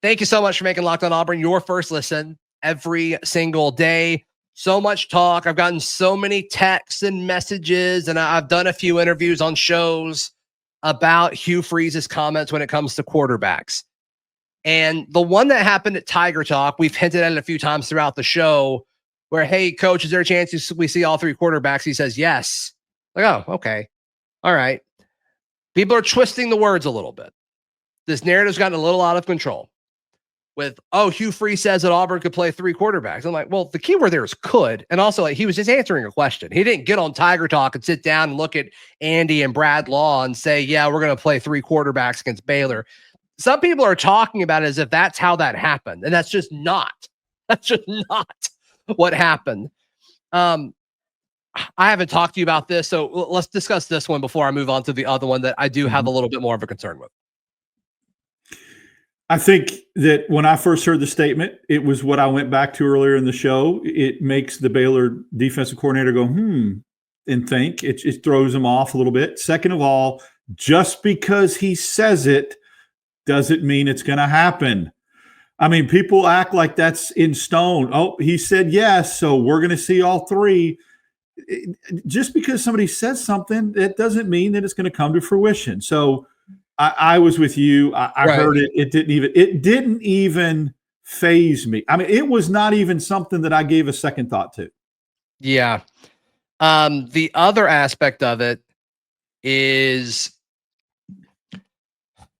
Thank you so much for making Locked On Auburn your first listen every single day. So much talk. I've gotten so many texts and messages, and I've done a few interviews on shows about Hugh Freeze's comments when it comes to quarterbacks. And the one that happened at Tiger Talk, we've hinted at it a few times throughout the show, where, hey, coach, is there a chance we see all three quarterbacks? He says yes. Like, oh, okay. All right. People are twisting the words a little bit. This narrative's gotten a little out of control with, oh, Hugh Freeze says that Auburn could play three quarterbacks. I'm like, well, the key word there is could. And also, like, he was just answering a question. He didn't get on Tiger Talk and sit down and look at Andy and Brad Law and say, yeah, we're going to play three quarterbacks against Baylor. Some people are talking about it as if that's how that happened. And that's just not what happened. I haven't talked to you about this, so let's discuss this one before I move on to the other one that I do have a little bit more of a concern with. I think that when I first heard the statement, it was what I went back to earlier in the show. It makes the Baylor defensive coordinator go, and think. It throws him off a little bit. Second of all, just because he says it doesn't mean it's going to happen. I mean, people act like that's in stone. Oh, he said yes, so we're going to see all three. Just because somebody says something, it doesn't mean that it's going to come to fruition. So I was with you. I right. Heard it. It didn't even faze me. I mean, it was not even something that I gave a second thought to. Yeah. The other aspect of it is,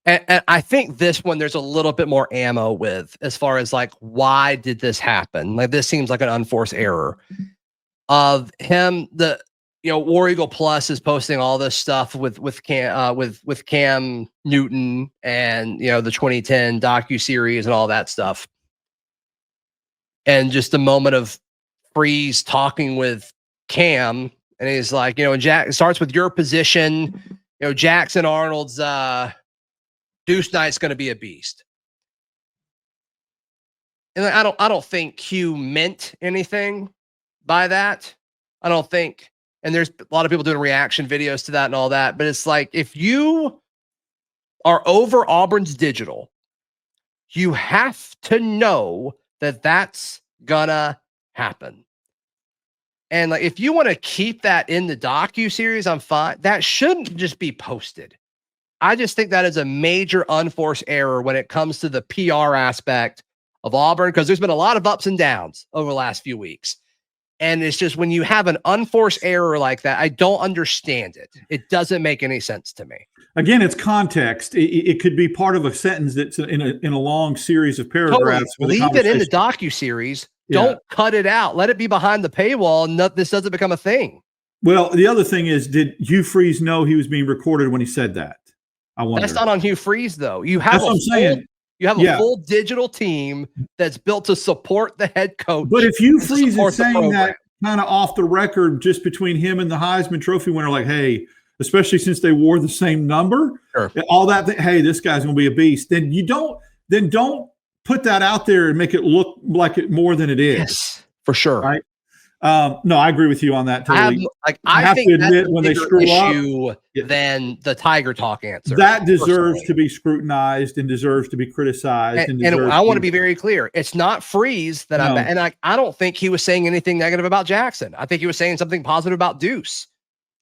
and I think this one there's a little bit more ammo with, as far as like, why did this happen? Like, this seems like an unforced error of him. War Eagle Plus is posting all this stuff with Cam Newton and, the 2010 docuseries and all that stuff. And just a moment of Freeze talking with Cam, and he's like, Jack, it starts with your position. Jackson Arnold's Deuce Knight's going to be a beast. And I don't think Hugh meant anything by that. I don't think. And there's a lot of people doing reaction videos to that and all that. But it's like, if you are over Auburn's digital, you have to know that that's gonna happen. And like, if you want to keep that in the docuseries, I'm fine. That shouldn't just be posted. I just think that is a major unforced error when it comes to the PR aspect of Auburn, because there's been a lot of ups and downs over the last few weeks. And it's just, when you have an unforced error like that, I don't understand it. It doesn't make any sense to me. Again, it's context. It could be part of a sentence that's in a long series of paragraphs. Totally. Leave it in the docuseries. Yeah. Don't cut it out. Let it be behind the paywall, and this doesn't become a thing. Well, the other thing is, did Hugh Freeze know he was being recorded when he said that? I wonder. That's not on Hugh Freeze, though. You have a full digital team that's built to support the head coach. But if Hugh Freeze is saying that kind of off the record, just between him and the Heisman Trophy winner, like, hey, especially since they wore the same number, all that, hey, this guy's going to be a beast. Then don't put that out there and make it look like it more than it is. Yes, for sure. Right. No, I agree with you on that. Totally. I think that's a when they screw up than the Tiger Talk answer. That deserves to be scrutinized and deserves to be criticized. And I want to be very clear. It's not Freeze that I don't think he was saying anything negative about Jackson. I think he was saying something positive about Deuce.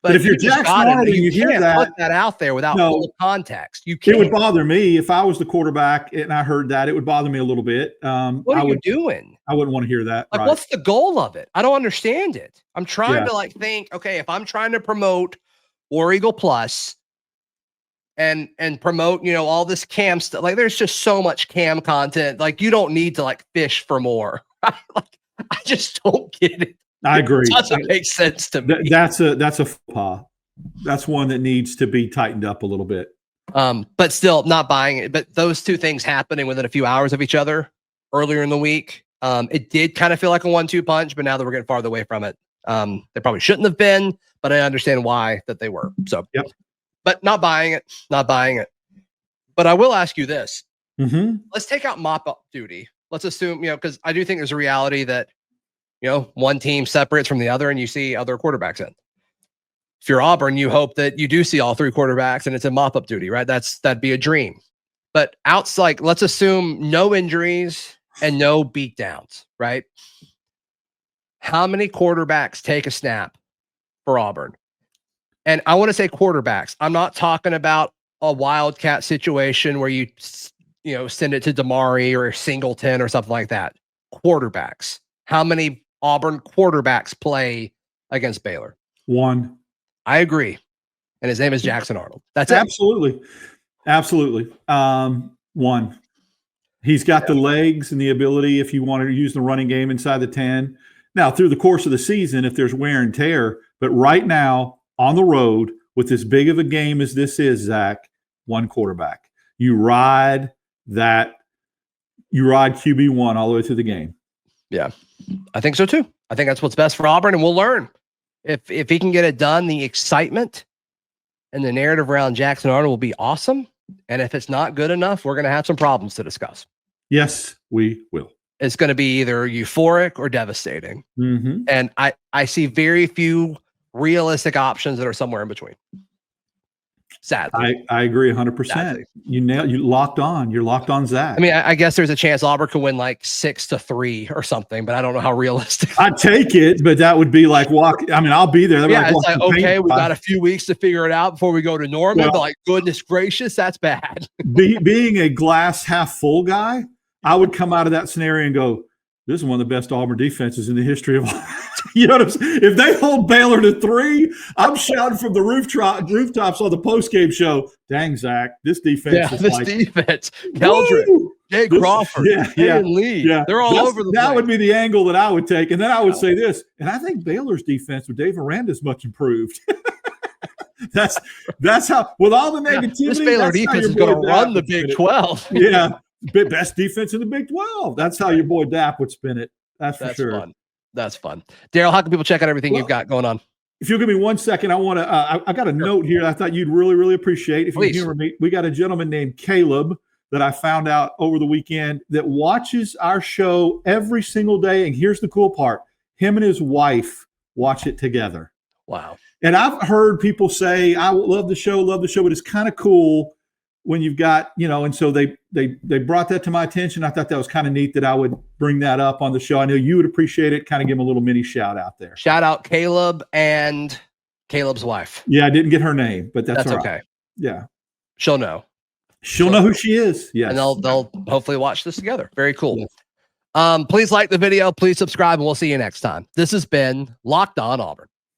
But if you're Jackson Arnold and you hear that, put that out there without full context. You can't. It would bother me if I was the quarterback and I heard that. It would bother me a little bit. What are you doing? I wouldn't want to hear that. Like, what's the goal of it? I don't understand it. I'm trying to think, okay, if I'm trying to promote War Eagle Plus and promote, all this Cam stuff, like, there's just so much Cam content. Like, you don't need to fish for more. Like, I just don't get it. I agree. It doesn't make sense to me. That's a faux pas. That's one that needs to be tightened up a little bit. But still not buying it. But those two things happening within a few hours of each other earlier in the week, it did kind of feel like a 1-2 punch, but now that we're getting farther away from it, they probably shouldn't have been, but I understand why that they were. So, but not buying it. But I will ask you this. Mm-hmm. Let's take out mop-up duty. Let's assume, because I do think there's a reality that, one team separates from the other and you see other quarterbacks in. If you're Auburn, you hope that you do see all three quarterbacks and it's in mop-up duty, right? That'd be a dream. But outside, let's assume no injuries and no beatdowns, right? How many quarterbacks take a snap for Auburn? And I want to say quarterbacks. I'm not talking about a wildcat situation where you send it to Damari or Singleton or something like that. Quarterbacks. How many Auburn quarterbacks play against Baylor? One. I agree. And his name is Jackson Arnold. That's Absolutely. Absolutely. One. He's got the legs and the ability if you want to use the running game inside the 10. Now, through the course of the season, if there's wear and tear, but right now on the road with as big of a game as this is, Zach, one quarterback. You ride QB1 all the way through the game. Yeah, I think so too. I think that's what's best for Auburn, and we'll learn. If he can get it done, the excitement and the narrative around Jackson Arnold will be awesome. And if it's not good enough, we're going to have some problems to discuss. Yes, we will. It's going to be either euphoric or devastating. Mm-hmm. And I see very few realistic options that are somewhere in between. Sadly. I agree 100%. You locked on. You're locked on Zach. I mean, I guess there's a chance Auburn could win like 6-3 or something, but I don't know how realistic. I'd take it, but that would be like walk. I mean, I'll be there. Yeah, it's like, okay, we got a few weeks to figure it out before we go to Norman. But like, goodness gracious, that's bad. Being a glass half full guy, I would come out of that scenario and go, this is one of the best Auburn defenses in the history of you know what I'm saying? If they hold Baylor to 3, I'm shouting from the rooftops on the postgame show, dang, Zach, this defense is like, defense. Keldrick, Jay Crawford, Lee. Yeah. They're all over the place. That would be the angle that I would take. And then I would say this, and I think Baylor's defense with Dave Aranda is much improved. That's how, with all the negativity, this Baylor defense is going to run the Big 12. Yeah. Best defense in the Big 12. That's how your boy Dap would spin it. That's for sure. Fun. That's fun. Daryl, how can people check out everything you've got going on? If you'll give me 1 second, I want to. I got a note here I thought you'd really, really appreciate. If you hear me, we got a gentleman named Caleb that I found out over the weekend that watches our show every single day. And here's the cool part: him and his wife watch it together. Wow! And I've heard people say, "I love the show, but it's kind of cool." When you've got, and so they brought that to my attention. I thought that was kind of neat that I would bring that up on the show. I know you would appreciate it. Kind of give him a little mini shout out there. Shout out Caleb and Caleb's wife. Yeah, I didn't get her name, but that's all right. Okay. Yeah. She'll know. She'll know who she is. Yes. And they'll hopefully watch this together. Very cool. Yes. Please like the video. Please subscribe, and we'll see you next time. This has been Locked On Auburn.